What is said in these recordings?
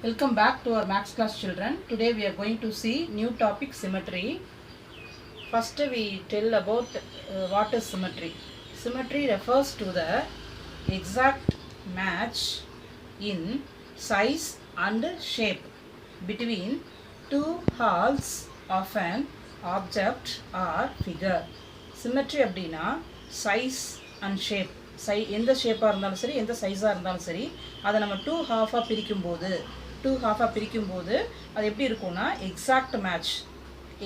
Welcome back to our maths class children. Today we are going to see new topic symmetry. First we tell about what is symmetry. Symmetry refers to the exact match in size and shape between two halves of an object or figure. Symmetry அப்படினா size and shape எந்த ஷேப்பாக இருந்தாலும் சரி எந்த சைஸாக இருந்தாலும் சரி அதை நம்ம ஹாஃபாக பிரிக்கும்போது அது எப்படி இருக்கும்னா எக்ஸாக்ட் மேட்ச்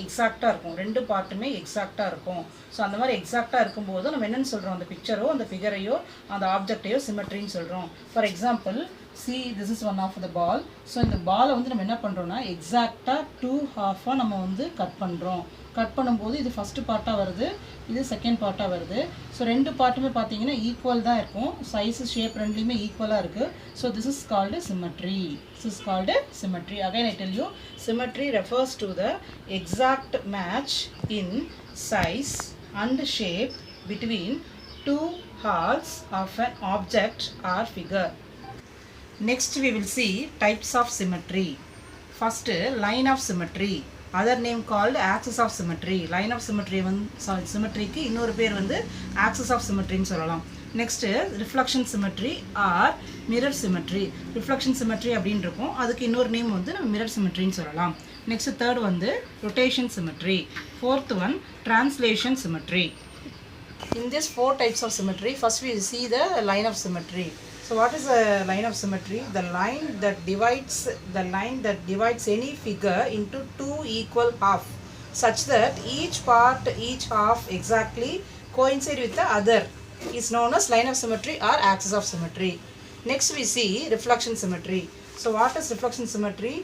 எக்ஸாக்டாக இருக்கும். ரெண்டு பார்ட்டுமே எக்ஸாக்டாக இருக்கும். ஸோ அந்த மாதிரி எக்ஸாக்டாக இருக்கும்போது நம்ம என்னென்னு சொல்கிறோம், அந்த பிக்சரோ அந்த ஃபிகரையோ அந்த ஆப்ஜெக்டையோ சிமெட்ரின்னு சொல்கிறோம். For example this is one of the ball. So இந்த பாலை வந்து நம்ம என்ன பண்ணுறோன்னா எக்ஸாக்டாக ஹாஃபாக நம்ம கட் பண்ணுறோம். கட் பண்ணும்போது இது ஃபஸ்ட்டு பார்ட்டாக வருது, இது செகண்ட் பார்ட்டாக வருது. ஸோ ரெண்டு பார்ட்டுமே பார்த்தீங்கன்னா ஈக்குவல் தான் இருக்கும். சைஸு ஷேப் ரெண்டுலேயுமே ஈக்குவலாக இருக்குது. So this is called symmetry. Again I tell you, symmetry refers to the exact match in size and shape between two halves of an object or figure. Next we will see types of symmetry. First, line of symmetry, other name called axis of symmetry. Line of symmetry symmetry க்கு இன்னொரு பேர் axis of symmetry ன்னு சொல்லலாம். Next, reflection symmetry or mirror symmetry. Reflection symmetry அப்படினு இருக்கும், அதுக்கு இன்னொரு name நம்ம mirror symmetry ன்னு சொல்லலாம். Next, third rotation symmetry. Fourth one, translation symmetry. In this four types of symmetry, first we see the line of symmetry. So what is a line of symmetry? The line that divides any figure into two equal halves, such that each half exactly coincide with the other, is known as line of symmetry or axis of symmetry. Next we see reflection symmetry. So what is reflection symmetry?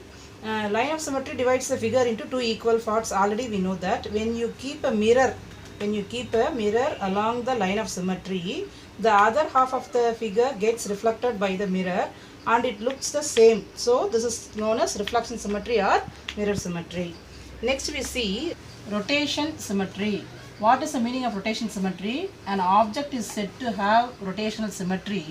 Line of symmetry divides the figure into two equal parts. Already we know that when you keep a mirror along the line of symmetry, the other half of the figure gets reflected by the mirror and it looks the same. So this is known as reflection symmetry or mirror symmetry. Next we see rotation symmetry. What is the meaning of rotation symmetry? An object is said to have rotational symmetry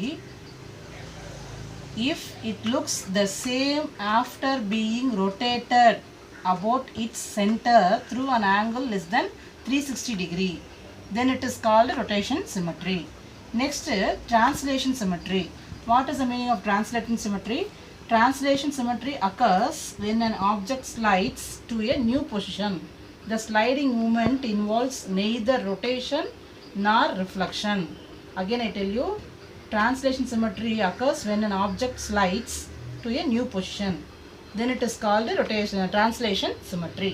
if it looks the same after being rotated about its center through an angle less than 360 degree. Then it is called rotation symmetry. Next, translation symmetry. What is the meaning of translation symmetry? Translation symmetry occurs when an object slides to a new position. The sliding movement involves neither rotation nor reflection. Again I tell you, translation symmetry occurs when an object slides to a new position. Then it is called translation symmetry.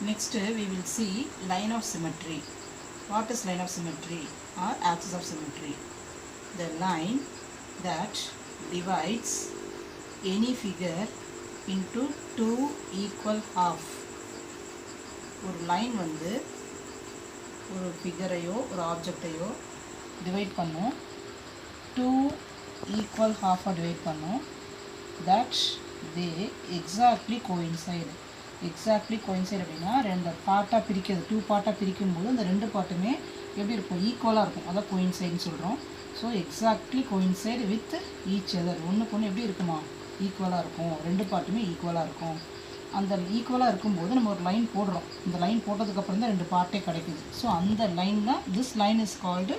Next we will see line of symmetry. What is line of symmetry or axis of symmetry? The line that divides any figure into two equal half. ஒரு line ஒரு ஃபிகரையோ ஒரு ஆப்ஜெக்டையோ divide பண்ணும், two equal ஹாஃபாக divide பண்ணும். That they exactly coincide அப்படின்னா ரெண்டு பார்ட்டாக பிரிக்கிறது, two பார்ட்டாக பிரிக்கும்போது அந்த ரெண்டு பார்ட்டுமே எப்படி இருக்கும், ஈக்குவலாக இருக்கும். அதான் கோயின்சைடுன்னு சொல்கிறோம். So exactly coincide with each other, ஒன்றுக்கு ஒன்று எப்படி இருக்குமா, ஈக்குவலாக இருக்கும். ரெண்டு பார்ட்டுமே ஈக்குவலாக இருக்கும். அந்த ஈக்குவலாக இருக்கும்போது நம்ம ஒரு லைன் போடுறோம். இந்த லைன் போட்டதுக்கப்புறம் தான் ரெண்டு பார்ட்டே கிடைக்குது. ஸோ அந்த லைன் தான், this line is called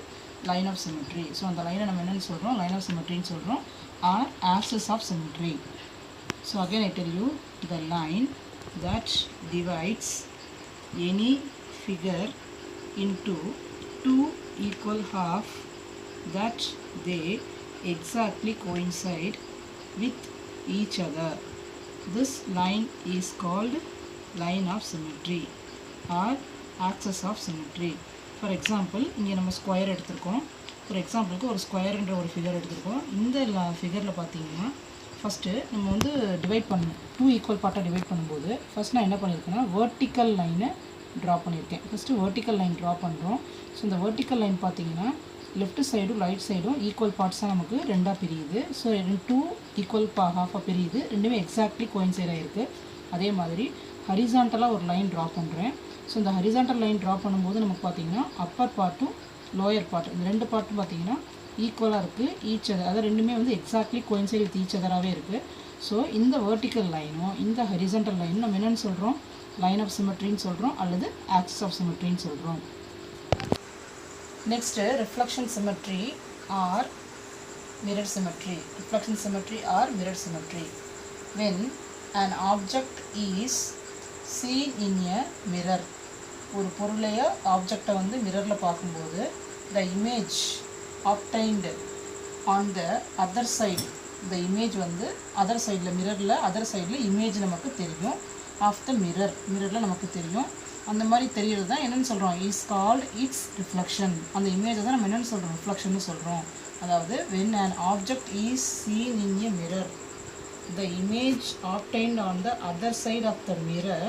line of symmetry. So அந்த லைனை நம்ம என்னென்னு சொல்கிறோம், லைன் ஆஃப் சிமெட்ரின்னு சொல்கிறோம், or axis of symmetry. So again I tell you, the line that divides any figure into two equal half that they exactly coincide with each other. This line is called line of symmetry or axis of symmetry. For example, இங்கே நம்ம square எடுத்திருக்கோம். For எக்ஸாம்பிளுக்கு ஒரு ஸ்கொயர்ன்ற ஒரு figure எடுத்திருக்கோம். இந்த ஃபிகரில் பார்த்தீங்கன்னா first நம்ம டிவைட் பண்ணணும், டூ ஈக்குவல் பார்ட்டாக டிவைட் பண்ணும்போது ஃபஸ்ட் நான் என்ன பண்ணியிருக்கேன்னா வெர்டிக்கல் லைனை ட்ரா பண்ணியிருக்கேன். ஃபஸ்ட்டு வெர்டிக்கல் லைன் ட்ரா பண்ணுறோம். ஸோ இந்த வெர்டிக்கல் லைன் பார்த்தீங்கன்னா லெஃப்ட் சைடும் ரைட் சைடும் ஈக்குவல் பார்ட்ஸாக நமக்கு ரெண்டாக பிரியுது. ஸோ டூ ஈக்குவல் ஹாஃபாக பிரியுது, ரெண்டுமே எக்ஸாக்ட்லி கோயின்சைடாக இருக்குது. அதே மாதிரி ஹரிசாண்டலாக ஒரு லைன் ட்ரா பண்ணுறேன். ஸோ இந்த ஹரிசாண்டல் லைன் ட்ரா பண்ணும்போது நமக்கு பார்த்தீங்கன்னா அப்பர் பார்ட்டும் லோயர் பார்ட், இந்த ரெண்டு பார்ட்டும் பார்த்தீங்கன்னா ஈக்குவலாக இருக்குது ஈச் அதர், அதாவது ரெண்டுமே எக்ஸாக்ட்லி கோயின்சைட் வித் ஈச் அதராகவே இருக்குது. ஸோ இந்த வெர்டிக்கல் லைனும் இந்த ஹரிசன்டல் லைனும் நம்ம என்னென்னு சொல்கிறோம், லைன் ஆஃப் சிமெட்ரின்னு சொல்கிறோம் அல்லது ஆக்சிஸ் ஆஃப் சிமெட்ரின்னு சொல்கிறோம். Next reflection symmetry or mirror symmetry. Reflection symmetry or mirror symmetry. When an object is seen in a mirror, ஒரு பொருளையோ ஆப்ஜெக்டை வந்து மிரரில் பார்க்கும்போது the image obtained on the other side, the image வந்து அதர் சைடில் மிரரில் other சைடில் இமேஜ் நமக்கு தெரியும். ஆஃப் த மிரரில் நமக்கு தெரியும். அந்த மாதிரி தெரிகிறது தான் என்னென்னு சொல்கிறோம், இஸ் கால்ட் இட்ஸ் ரிஃப்ளெக்ஷன். அந்த இமேஜை தான் நம்ம என்னென்னு சொல்கிறோம், ரிஃப்ளெக்ஷன்னு சொல்கிறோம். அதாவது when an object is seen in a mirror, the image obtained on the other side of the mirror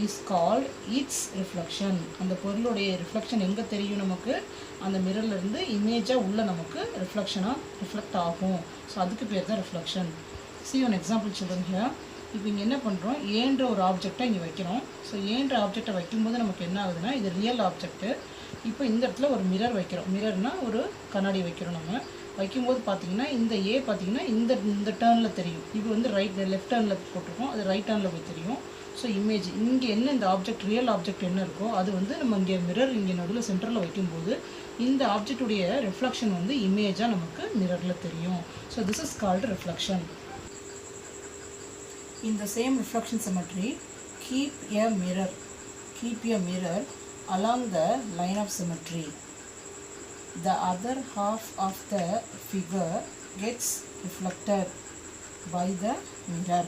is called its reflection. அந்த பொருளுடைய ரிஃப்ளெக்ஷன் எங்கே தெரியும் நமக்கு, அந்த மிரர்லேருந்து இமேஜாக உள்ள நமக்கு ரிஃப்ளெக்ட் ஆகும். ஸோ அதுக்கு பேர் தான் reflection. see one example children here. இப்போ இங்கே என்ன பண்ணுறோம், ஏன்ற ஒரு ஆப்ஜெக்டை இங்கே வைக்கிறோம். ஸோ ஏன்ற ஆப்ஜெக்டை வைக்கும்போது நமக்கு என்ன ஆகுதுன்னா, இது ரியல் ஆப்ஜெக்ட்டு. இப்போ இந்த இடத்துல ஒரு மிரர் வைக்கிறோம். மிரர்னால் ஒரு கண்ணாடி வைக்கிறோம். நம்ம வைக்கும்போது பார்த்திங்கன்னா இந்த ஏ பார்த்திங்கன்னா இந்த டேர்னில் தெரியும். இது வந்து லெஃப்ட் டேர்னில் போட்டிருக்கோம், அது ரைட் டேர்னில் போய் தெரியும். ஸோ இமேஜ் இங்கே என்ன இந்த ஆப்ஜெக்ட் ரியல் ஆப்ஜெக்ட் என்ன இருக்கோ அது வந்து நம்ம இங்கே மிரர் இங்கே நடுவில் சென்டரில் வைக்கும்போது இந்த ஆப்ஜெக்டுடைய ரிஃப்ளெக்ஷன் வந்து இமேஜாக நமக்கு மிரரில் தெரியும். So this is called reflection. In the same reflection symmetry, keep a mirror along the line of symmetry. The other half of the figure gets reflected by the mirror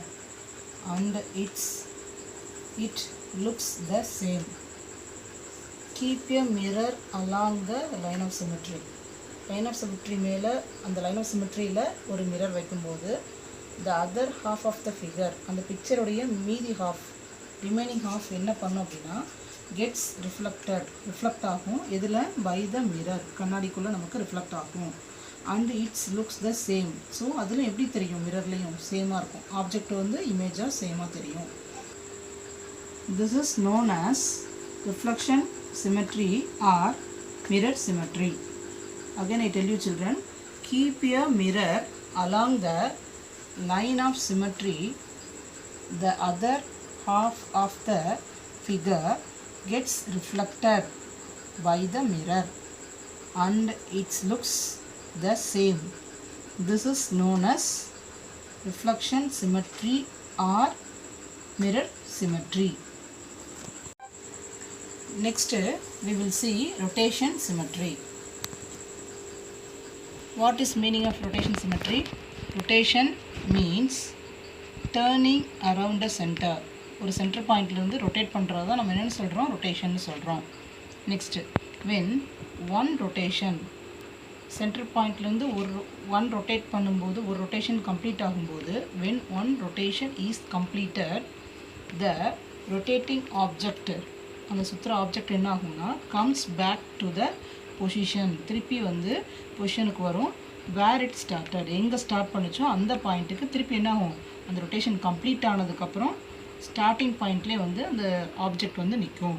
and it looks the same. Keep a mirror along the line of symmetry. Line of symmetry மேலே அந்த line of சிமெட்ரியில் ஒரு mirror வைக்கும்போது the other half of the figure, அந்த பிக்சருடைய மீதி half, remaining half என்ன பண்ணும் அப்படின்னா gets reflect ஆகும். எதில், பை த மிரர், கண்ணாடிக்குள்ளே நமக்கு ரிஃப்ளெக்ட் ஆகும். And it's looks the same. So அதில் எப்படி தெரியும், மிரர்லேயும் சேமாக இருக்கும். ஆப்ஜெக்ட் வந்து இமேஜாக சேமாக தெரியும். This is known as reflection symmetry or mirror symmetry. Again I tell you children, keep a mirror along the line of symmetry. The other half of the figure gets reflected by the mirror and it looks the same. This is known as reflection symmetry or mirror symmetry. Next we will see rotation symmetry. What is meaning of rotation symmetry? Rotation means turning around a center. ஒரு center பாயிண்ட்லேருந்து rotate பண்ணுறது தான் நம்ம என்னென்னு சொல்கிறோம், rotation சொல்கிறோம். Next, when one rotation, center பாயிண்ட்லேருந்து one rotate பண்ணும்போது ஒரு ரொட்டேஷன் கம்ப்ளீட் ஆகும்போது when one rotation is completed, the rotating object, அந்த சுற்றுற ஆப்ஜெக்ட் என்ன ஆகும்னா comes back to the position, திருப்பி வந்து பொசிஷனுக்கு வரும். வேர் இட் ஸ்டார்டட், எங்கே ஸ்டார்ட் பண்ணிச்சோ அந்த பாயிண்ட்டுக்கு திருப்பி என்ன ஆகும், அந்த ரொட்டேஷன் கம்ப்ளீட் ஆனதுக்கப்புறம் ஸ்டார்டிங் பாயிண்ட்லேயே வந்து அந்த ஆப்ஜெக்ட் வந்து நிற்கும்.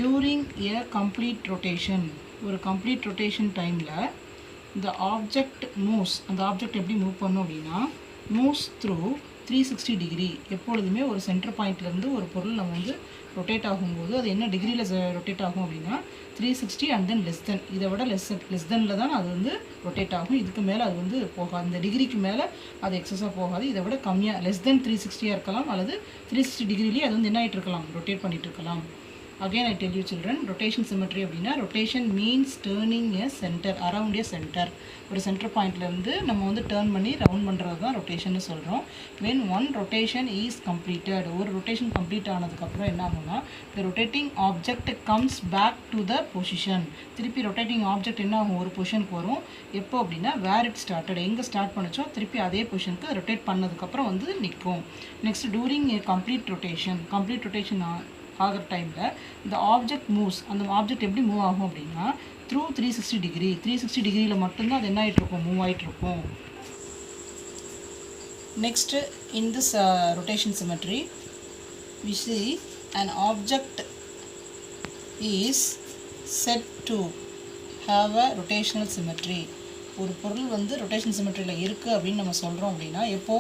டியூரிங் ஏ கம்ப்ளீட் ரொட்டேஷன், ஒரு கம்ப்ளீட் ரொட்டேஷன் டைமில் இந்த ஆப்ஜெக்ட் மூவ்ஸ், அந்த ஆப்ஜெக்ட் எப்படி மூவ் பண்ணும் அப்படின்னா மூவ்ஸ் த்ரூ 360 டிகிரி. எப்பொழுதுமே ஒரு சென்டர் பாயிண்ட்லேருந்து ஒரு பொருள் நம்ம வந்து ரொட்டேட் ஆகும்போது அது என்ன டிகிரியில் ரொட்டேட் ஆகும் அப்படின்னா 360 அண்ட் தென் லெஸ் தென், இதை விட லெஸ் தெனில் தான் அது வந்து ரொட்டேட் ஆகும். இதுக்கு மேலே அது வந்து போகாது, இந்த டிகிரிக்கு மேலே அது எக்ஸஸாக போகாது. இதை விட கம்மியாக லெஸ் தென் 360 இருக்கலாம் அல்லது 360 டிகிரிலேயே அது வந்து என்ன ஆகிட்டு இருக்கலாம், ரொட்டேட் பண்ணிகிட்டு இருக்கலாம். Again I tell you children, rotation symmetry அப்படின்னா rotation means turning a center around a center. ஒரு சென்டர் பாயிண்ட்லேருந்து நம்ம வந்து டேர்ன் பண்ணி ரவுண்ட் பண்ணுறது தான் ரொட்டேஷன்னு சொல்கிறோம். when one rotation is completed, ஒரு ரொட்டேஷன் கம்ப்ளீட் ஆனதுக்கப்புறம் என்ன ஆகும்னா the rotating object comes back to the position. திருப்பி ரொட்டேட்டிங் ஆப்ஜெக்ட் என்ன ஆகும், ஒரு பொசிஷனுக்கு வரும். எப்போ அப்படின்னா where it started, எங்கே ஸ்டார்ட் பண்ணிச்சோ திருப்பி அதே பொசிஷனுக்கு ரொட்டேட் பண்ணதுக்கப்புறம் வந்து நிற்கும். Next, touring A complete rotation ஆகிற டைமில் இந்த ஆப்ஜெக்ட் மூவ்ஸ், அந்த ஆப்ஜெக்ட் எப்படி மூவ் ஆகும் அப்படின்னா த்ரூ 360 டிகிரி, 360 டிகிரியில் மட்டும்தான் அது என்ன ஆகிட்ருக்கும், மூவ் ஆகிட்ருக்கும். Next, in this rotation symmetry we see an object is said to have a rotational symmetry. ஒரு பொருள் வந்து ரொட்டேஷன் சிமெட்ரியில் இருக்குது அப்படின்னு நம்ம சொல்கிறோம் அப்படின்னா எப்போ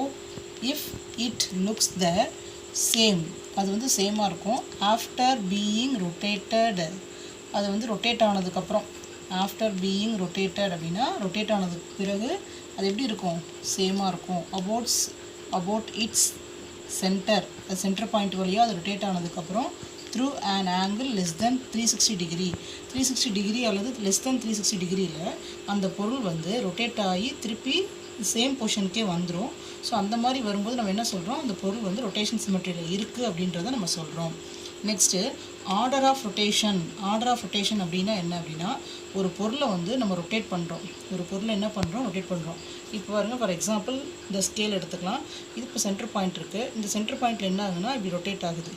if it looks the same, அது வந்து சேமாக இருக்கும். ஆஃப்டர் பீயிங் ரொட்டேட்டட், அது வந்து ரொட்டேட் ஆனதுக்கப்புறம், ஆஃப்டர் பீயிங் ரொட்டேட்டட் அப்படின்னா ரொட்டேட் ஆனதுக்கு பிறகு அது எப்படி இருக்கும், சேமாக இருக்கும். அபவுட் இட்ஸ் சென்டர், அது சென்டர் பாயிண்ட் வழியாக அது ரொட்டேட் ஆனதுக்கப்புறம் through an angle less than 360 degree, 360 degree அல்லது லெஸ் தென் 360 டிகிரியில் அந்த பொருள் வந்து ரொட்டேட் ஆகி திருப்பி சேம் பொசிஷனுக்கே வந்துடும். ஸோ அந்த மாதிரி வரும்போது நம்ம என்ன சொல்கிறோம், அந்த பொருள் வந்து ரொட்டேஷன் சிமெட்ரியில் இருக்குது அப்படின்றத நம்ம சொல்கிறோம். Next order of rotation. Order of rotation அப்படின்னா என்ன அப்படின்னா, ஒரு பொருளை வந்து நம்ம ரொட்டேட் பண்ணுறோம், ஒரு பொருளை என்ன பண்ணுறோம், ரொட்டேட் பண்ணுறோம். இப்போ பாருங்கள், ஃபார் எக்ஸாம்பிள் இந்த ஸ்கேல் எடுத்துக்கலாம். இது இப்போ சென்டர் பாயிண்ட் இருக்குது. இந்த சென்டர் பாயிண்ட்டில் என்ன ஆகுதுன்னா இப்படி ரொட்டேட் ஆகுது.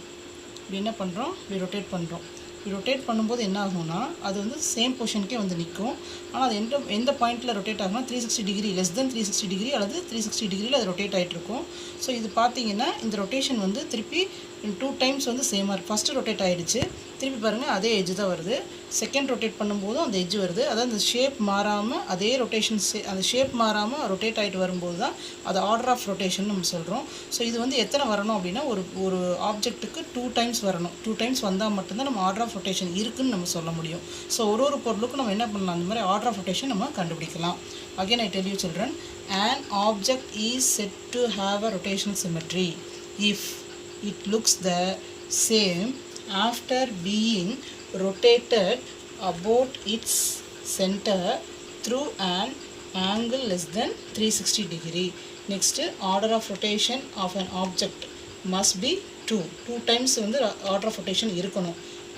இப்படி என்ன பண்ணுறோம், இப்படி ரொட்டேட் பண்ணுறோம். இப்படி ரொட்டேட் பண்ணும்போது என்ன ஆகும்னா அது வந்து சேம் பொசிஷனுக்கே வந்து நிற்கும். ஆனால் அது எந்த பாயிண்ட்டில் ரொட்டேட் ஆகும்னா 360 டிகிரி, லெஸ் தென் 360 டிகிரி அல்லது 360 டிகிரியில் அது ரொட்டேட் ஆகிட்ருக்கும். ஸோ இது பார்த்தீங்கன்னா இந்த ரொட்டேஷன் வந்து திருப்பி 2 டைம்ஸ் வந்து சேமாக இருக்குது. ஃபஸ்ட்டு ரொட்டேட் ஆகிடுச்சு, திருப்பி பாருங்கள் அதே எட்ஜ் தான் வருது. செகண்ட் ரொட்டேட் பண்ணும்போதும் அந்த எட்ஜ் வருது. அதாவது அந்த ஷேப் மாறாமல் அதே ரொட்டேஷன், அந்த ஷேப் மாறாமல் ரொட்டேட் ஆகிட்டு வரும்போது தான் அது ஆர்டர் ஆஃப் ரொட்டேஷன் நம்ம சொல்கிறோம். ஸோ இது வந்து எத்தனை வரணும் அப்படின்னா ஒரு ஆப்ஜெக்ட்டுக்கு 2 டைம்ஸ் வரணும். 2 டைம்ஸ் வந்தால் மட்டும்தான் நம்ம ஆர்டர் ஆஃப் ரொட்டேஷன் இருக்குதுன்னு நம்ம சொல்ல முடியும். ஸோ ஒரு பொருளுக்கும் நம்ம என்ன பண்ணலாம், அந்த மாதிரி ஆர்டர் ஆஃப் ரொட்டேஷன் நம்ம கண்டுபிடிக்கலாம். Again I tell you children, an object is said to have a rotational symmetry if it looks the same after being rotated about its center through an angle less than 360 degree. Next, order of rotation of an object must be 2 times வந்து order of rotation இருக்கணும்.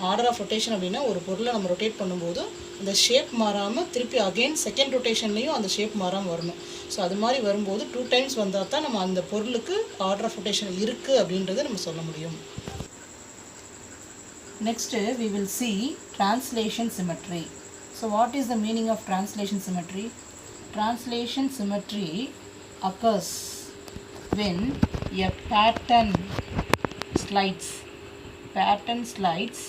Order of rotation அப்படின்னா ஒரு பொருளை நம்ம rotate பண்ணும்போது அந்த shape மாறாமல் திருப்பி அகெயின் செகண்ட் ரொட்டேஷன்லேயும் அந்த ஷேப் மாறாமல் வரணும். ஸோ அது மாதிரி வரும்போது 2 டைம்ஸ் வந்தால் தான் நம்ம அந்த பொருளுக்கு ஆர்டர் ஆஃப் ரொட்டேஷன் இருக்குது அப்படின்றத நம்ம சொல்ல முடியும். Next we will see translation symmetry. So what is the meaning of translation symmetry? Translation symmetry occurs when a pattern slides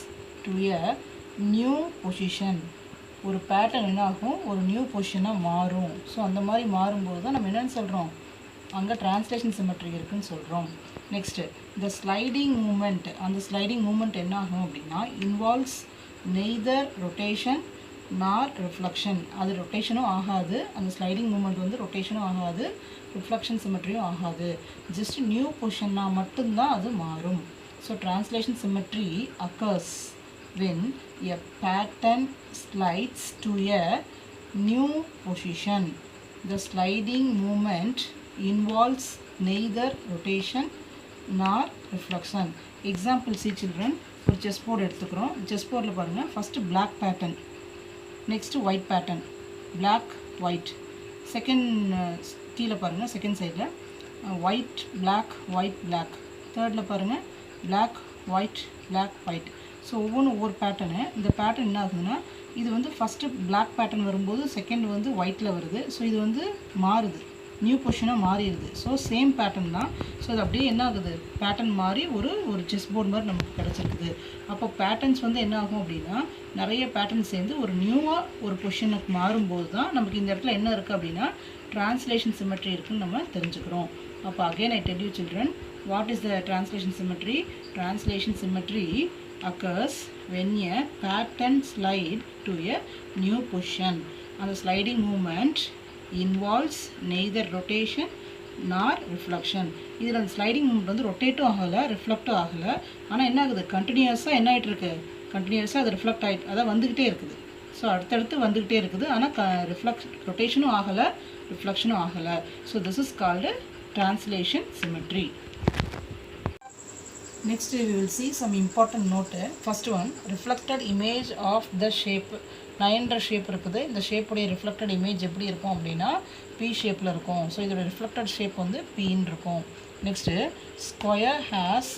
to a new position. ஒரு பேட்டர்ன் என்ன ஆகும், ஒரு நியூ பொசிஷனாக மாறும். ஸோ அந்த மாதிரி மாறும்போது தான் நம்ம என்னென்னு சொல்கிறோம், அங்கே டிரான்ஸ்லேஷன் சிமெட்ரி இருக்குதுன்னு சொல்கிறோம். நெக்ஸ்ட்டு இந்த ஸ்லைடிங் மூமெண்ட், அந்த ஸ்லைடிங் மூமெண்ட் என்ன ஆகும் அப்படின்னா இன்வால்வ்ஸ் நெய்தர் ரொட்டேஷன் நார் ரிஃப்ளெக்ஷன். அது ரொட்டேஷனும் ஆகாது, அந்த ஸ்லைடிங் மூமெண்ட் வந்து ரொட்டேஷனும் ஆகாது, ரிஃப்ளெக்ஷன் சிமெட்ரியும் ஆகாது. ஜஸ்ட் நியூ பொசிஷன்னா மட்டும்தான் அது மாறும். So translation symmetry occurs when a pattern slides to a new position. The sliding movement involves neither rotation nor reflection. Example see children, ஒரு செஸ் போர்டு எடுத்துக்கிறோம். செஸ் போர்டில் பாருங்கள், first black pattern, next white pattern, black white. Second கீழே பாருங்கள், second சைடில் white black white black. தேர்டில் பாருங்கள் black white black white. So ஒவ்வொரு pattern, இந்த பேட்டர்ன் என்ன ஆகுதுன்னா இது வந்து ஃபஸ்ட்டு பிளாக் பேட்டர்ன் வரும்போது செகண்ட் வந்து ஒயிட்டில் வருது. ஸோ இது வந்து மாறுது, நியூ பொசிஷனாக மாறிடுது. ஸோ சேம் பேட்டர்ன் தான். ஸோ அது அப்படியே என்ன ஆகுது, பேட்டர்ன் மாறி ஒரு செஸ் போர்டு மாதிரி நமக்கு கிடச்சிருக்குது. அப்போ பேட்டர்ன்ஸ் வந்து என்ன ஆகும் அப்படின்னா நிறைய பேட்டர்ன் சேர்ந்து ஒரு நியூவாக ஒரு பொசிஷனுக்கு மாறும்போது தான் நமக்கு இந்த இடத்துல என்ன இருக்குது அப்படின்னா டிரான்ஸ்லேஷன் சிமெட்ரி இருக்குதுன்னு நம்ம தெரிஞ்சுக்கிறோம். அப்போ again I tell you children, what is the translation symmetry? Translation symmetry occurs when a pattern slide to a new position. And the sliding movement involves neither rotation nor reflection. இதில் அந்த sliding moment வந்து ரொட்டேட்டும் ஆகலை, ரிஃப்ளெக்டும் ஆகலை. ஆனால் என்ன ஆகுது, கண்டினியூஸாக என்ன ஆகிட்டு இருக்கு, கண்டினியூஸாக அது ரிஃப்ளெக்ட் ஆகிட்டு அதான் வந்துக்கிட்டே இருக்குது. ஸோ அடுத்தடுத்து வந்துக்கிட்டே இருக்குது. ஆனால் ரொட்டேஷனும் ஆகலை, ரிஃப்ளெக்ஷனும் ஆகலை. So this is called translation symmetry. Next we will see some important note. First one, reflected image of the shape. நயன்ற ஷேப் இருக்குது. இந்த ஷேப்புடைய ரிஃப்ளெக்டட் இமேஜ் எப்படி இருக்கும் அப்படின்னா பி ஷேப்பில் இருக்கும். ஸோ இதோட ரிஃப்ளெக்டட் ஷேப் வந்து பின்னு இருக்கும். Next square has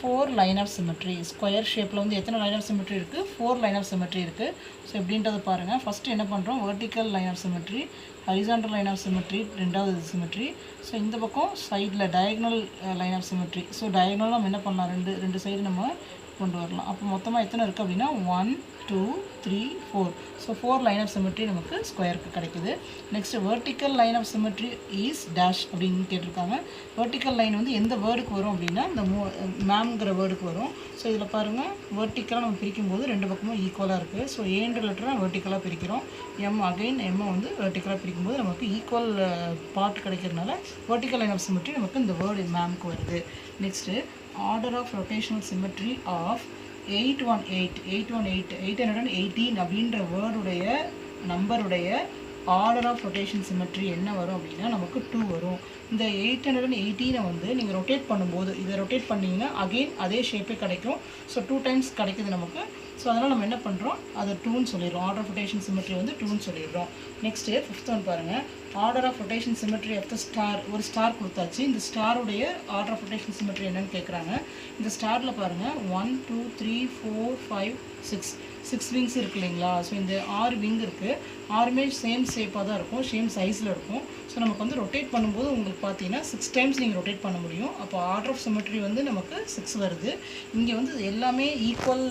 4 line of symmetry. Square ஷேப்பில் வந்து எத்தனை லைன் ஆஃப் சிமெட்ரி இருக்குது, 4 லைன் ஆஃப் சிமெட்ரி இருக்குது. ஸோ எப்படின்றத பாருங்கள். ஃபஸ்ட்டு என்ன பண்ணுறோம், vertical line of symmetry, horizontal line of symmetry, ரெண்டாவது சிமெட்ரி. ஸோ இந்த பக்கம் சைடில் diagonal line of symmetry. So diagonal நம்ம என்ன பண்ணலாம், ரெண்டு சைடு நம்ம கொண்டு வரலாம். அப்போ மொத்தமாக எத்தனை இருக்குது அப்படின்னா 1 2 3 4. ஸோ 4 லைன் ஆஃப் சிமெட்ரி நமக்கு ஸ்கொயருக்கு கிடைக்குது. Next vertical line of symmetry is dash அப்படின்னு கேட்டிருக்காங்க. வெர்டிக்கல் லைன் வந்து எந்த வேர்டுக்கு வரும் அப்படின்னா இந்த மேம்ங்கிற வேர்டுக்கு வரும். ஸோ இதில் பாருங்கள், வெர்டிக்கலாக நம்ம பிரிக்கும்போது ரெண்டு பக்கமும் ஈக்குவலாக இருக்குது. ஸோ ஏன்ற லெட்டரை வெர்டிக்கலாக பிரிக்கிறோம். எம்மை வந்து வெர்டிக்கலாக பிரிக்கும்போது நமக்கு ஈக்குவல் பார்ட் கிடைக்கிறதுனால வெர்டிக்கல் லைன் ஆஃப் சிமெட்ரி நமக்கு இந்த வேர்டு மேம்க்கு வருது. Next order of rotational symmetry of 818 அப்படின்ற வேர்டுடைய நம்பருடைய ஆர்டர் ஆஃப் ரொட்டேஷன் சிமெட்ரி என்ன வரும் அப்படின்னா நமக்கு 2 வரும். இந்த 818 வந்து நீங்கள் ரொட்டேட் பண்ணும்போது இதை ரொட்டேட் பண்ணிங்கன்னா அகெயின் அதே ஷேப்பே கிடைக்கும். ஸோ 2 டைம்ஸ் கிடைக்குது நமக்கு. ஸோ அதனால் நம்ம என்ன பண்ணுறோம், அதை 2ன்னு சொல்லிடுறோம். ஆர்டர் ஆஃப் ரொட்டேஷன் சிமெட்ரி வந்து 2ன்னு சொல்லிடுறோம். நெக்ஸ்ட்டு 5th ஒன் பாருங்கள், order of rotation symmetry of the star. ஒரு ஸ்டார் கொடுத்தாச்சு. இந்த ஸ்டாருடைய ஆர்டர் ஆஃப் ரொட்டேஷன் சிமெட்ரி என்னன்னு கேட்குறாங்க. இந்த ஸ்டாரில் பாருங்கள் 1 2 3 4 5 6 விங்ஸ் இருக்கு இல்லைங்களா. ஸோ இந்த 6 விங் இருக்குது. 6மே சேம் ஷேப்பாக தான் இருக்கும், சேம் சைஸில் இருக்கும். ஸோ நமக்கு வந்து ரொட்டேட் பண்ணும்போது உங்களுக்கு பார்த்தீங்கன்னா 6 டைம்ஸ் நீங்கள் ரொட்டேட் பண்ண முடியும். அப்போ ஆர்டர் ஆஃப் சிமெட்ரி வந்து நமக்கு 6 வருது. இங்கே வந்து எல்லாமே ஈக்குவல்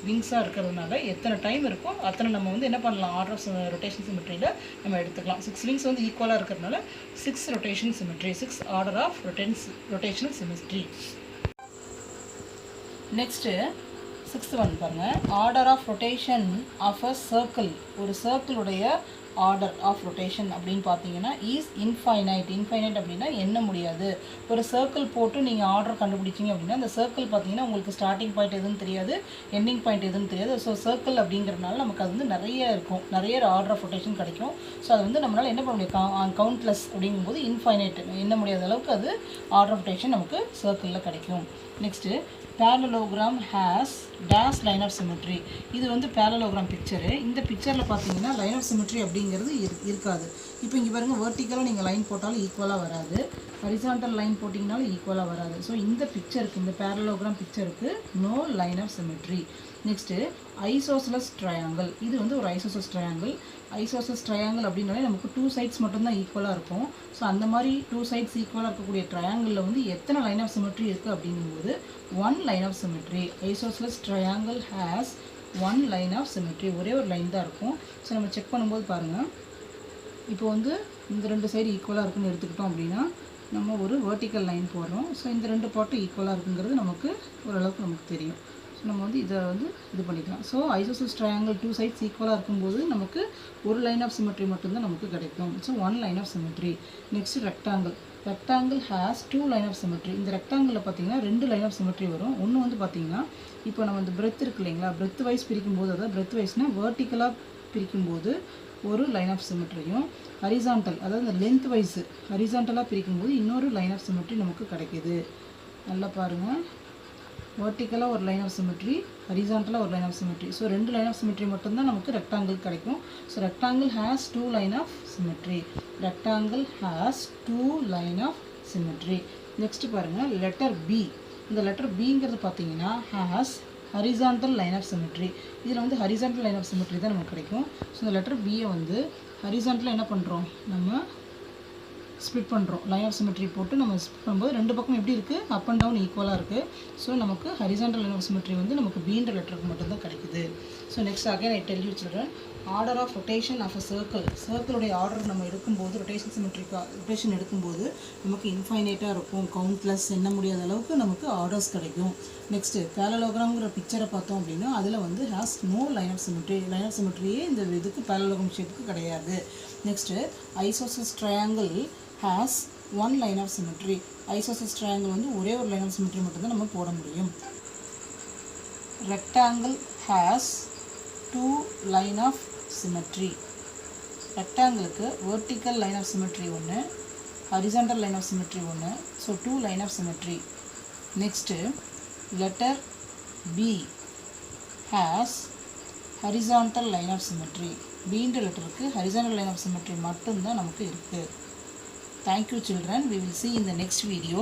விங்ஸாக இருக்கிறதுனால எத்தனை டைம் இருக்கோ அத்தனை நம்ம வந்து என்ன பண்ணலாம், ஆர்டர் ஆஃப் ரொட்டேஷன் சிமெட்ரியில் நம்ம எடுத்துக்கலாம். 6 விங்ஸ் வந்து ஈக்குவலாக இருக்கிறதுனால 6 rotation symmetry, 6 order of rotational symmetry. Next 6th one பாருங்கள், order of rotation of a circle. ஒரு சர்க்கிளுடைய ஆர்டர் ஆஃப் ரொட்டேஷன் அப்படின்னு பார்த்தீங்கன்னா இஸ் இன்ஃபைனைட். இன்ஃபைனைட் அப்படின்னா எண்ண முடியாது. ஒரு சர்க்கிள் போட்டு நீங்கள் ஆர்டர் கண்டுபிடிச்சிங்க அப்படின்னா அந்த சர்க்கிள் பார்த்தீங்கன்னா உங்களுக்கு ஸ்டார்டிங் பாயிண்ட் எதுன்னு தெரியாது, எண்டிங் பாயிண்ட் எதுன்னு தெரியாது. ஸோ சர்க்கிள் அப்படிங்கிறதுனால நமக்கு அது வந்து நிறைய இருக்கும், நிறைய ஆர்டர் ஆஃப் ரொட்டேஷன் கிடைக்கும். ஸோ அது வந்து நம்மளால் என்ன பண்ண முடியும், கவுண்ட்லெஸ் அப்படிங்கும்போது இன்ஃபைனைட், எண்ண முடியாத அளவுக்கு அது ஆர்டர் ஆஃப் ரொட்டேஷன் நமக்கு சர்க்கிளில் கிடைக்கும். Next parallelogram has dash line of symmetry. இது வந்து parallelogram பிக்சரு. இந்த பிக்சரில் பார்த்தீங்கன்னா லைன் ஆஃப் சிமெட்ரி அப்படிங்கிறது இருக்காது. இப்போ இங்கே பாருங்கள், வெர்டிக்கலாக நீங்கள் லைன் போட்டாலும் ஈக்குவலாக வராது, ஹரிசாண்டல் லைன் போட்டிங்கனாலும் ஈக்குவலாக வராது. ஸோ இந்த பிக்சருக்கு, இந்த parallelogram பிக்சருக்கு no line of symmetry. Next isosceles triangle. இது வந்து ஒரு ஐசோசலஸ் ட்ரையாங்கிள். ஐசோசலஸ் ட்ரையாங்கிள் அப்படின்னாலே நமக்கு 2 சைட்ஸ் மட்டும்தான் ஈக்குவலாக இருக்கும். ஸோ அந்த மாதிரி 2 சைட்ஸ் ஈக்குவலாக இருக்கக்கூடிய ட்ரையாங்கிளில் வந்து எத்தனை லைன் ஆஃப் சிமெட்ரி இருக்குது அப்படிங்கும்போது 1 line of symmetry. Isosceles triangle has 1 line of symmetry. ஒரே ஒரு லைன் தான் இருக்கும். ஸோ நம்ம செக் பண்ணும்போது பாருங்கள், இப்போ வந்து இந்த 2 சைடு ஈக்குவலாக இருக்குன்னு எடுத்துக்கிட்டோம் அப்படின்னா நம்ம ஒரு வெர்டிக்கல் லைன் போடுறோம். ஸோ இந்த 2 பார்ட்டும் ஈக்குவலாக இருக்குங்கிறது நமக்கு ஓரளவுக்கு நமக்கு தெரியும். ஸோ நம்ம வந்து இதை வந்து இது பண்ணிக்கலாம். ஸோ ஐசோசலஸ் ட்ரையாங்கிள் 2 சைட்ஸ் ஈக்குவலாக இருக்கும்போது நமக்கு ஒரு லைன் ஆஃப் சிமெட்ரி மட்டும்தான் நமக்கு கிடைக்கும். So 1 line of symmetry. Next rectangle. Rectangle has 2 line of symmetry. இந்த ரெக்டாங்கிளில் பார்த்தீங்கன்னா 2 லைன் ஆஃப் சிமெட்ரி வரும். ஒன்று வந்து பார்த்தீங்கன்னா இப்போ நம்ம இந்த பிரெத் இருக்கு இல்லைங்களா, பிரெத் வைஸ் பிரிக்கும்போது, அதாவது பிரெத் வைஸ்னால் வெர்டிக்கலாக பிரிக்கும்போது ஒரு லைன் ஆஃப் சிமெட்ரியும், ஹரிசாண்டல் அதாவது இந்த லென்த் வைஸ் ஹரிசாண்டலாக பிரிக்கும்போது இன்னொரு லைன் ஆஃப் சிமெட்ரி நமக்கு கிடைக்கிது. நல்லா பாருங்கள், வெர்டிக்கலாக ஒரு லைன் ஆஃப் சிமெட்ரி, ஹரிசாண்டலாக ஒரு line of symmetry. So 2 line of symmetry மட்டும்தான் நமக்கு ரெக்டாங்கிள் கிடைக்கும். So rectangle has 2 line of symmetry. Rectangle has 2 line of symmetry. Next பாருங்கள், லெட்டர் பி. இந்த லெட்டர் பிங்கிறது பார்த்தீங்கன்னா has horizontal line of symmetry. இதில் வந்து ஹரிசாண்டல் லைன் ஆஃப் சிமெட்ரி தான் நமக்கு கிடைக்கும். ஸோ இந்த லெட்டர் பியை வந்து ஹரிசாண்டலாக என்ன பண்ணுறோம், நம்ம ஸ்ப்ளிட் பண்ணுறோம். லைன் ஆஃப் சிமெட்ரி போட்டு நம்ம ஸ்ப்ளிட் பண்ணும்போது 2 பக்கம் எப்படி இருக்குது, அப் அண்ட் டவுன் ஈக்குவலாக இருக்குது. ஸோ நமக்கு ஹரிசாண்டல் லைன் ஆஃப் சிமெட்ரி வந்து நமக்கு பீன்ற லெட்டருக்கு மட்டும்தான் கிடைக்குது. So next again I tell you children, order of rotation of a circle. சர்க்கிளுடைய ஆர்டர் நம்ம எடுக்கும்போது, ரொட்டேஷன் எடுக்கும்போது நமக்கு இன்ஃபைனைட்டாக இருக்கும், கவுண்ட்லெஸ், எண்ண முடியாத அளவுக்கு நமக்கு ஆர்டர்ஸ் கிடைக்கும். நெக்ஸ்ட்டு பேரலோகிராம்ங்கிற பிக்சரை பார்த்தோம் அப்படின்னா அதில் வந்து has no line of symmetry. Line of சிமெட்ரியே இந்த இதுக்கு பேரலோகிராம் ஷேப்புக்கு கிடையாது. Next isosceles triangle has 1 line of symmetry. Isosceles triangle வந்து ஒரே ஒரு லைன் ஆஃப் சிமெட்ரி மட்டும்தான் நம்ம போட முடியும். Rectangle has 2 line of symmetry. ரெக்டாங்கிளுக்கு வெர்டிக்கல் லைன் ஆஃப் சிமெட்ரி ஒன்று, ஹரிசாண்டல் லைன் ஆஃப் சிமெட்ரி ஒன்று. So 2 line of symmetry. Next letter B has horizontal line of symmetry. பீன்ற லெட்டருக்கு ஹரிசாண்டல் லைன் ஆஃப் சிமெட்ரி மட்டும்தான் நமக்கு இருக்குது. Thank you children. We will see in the next video.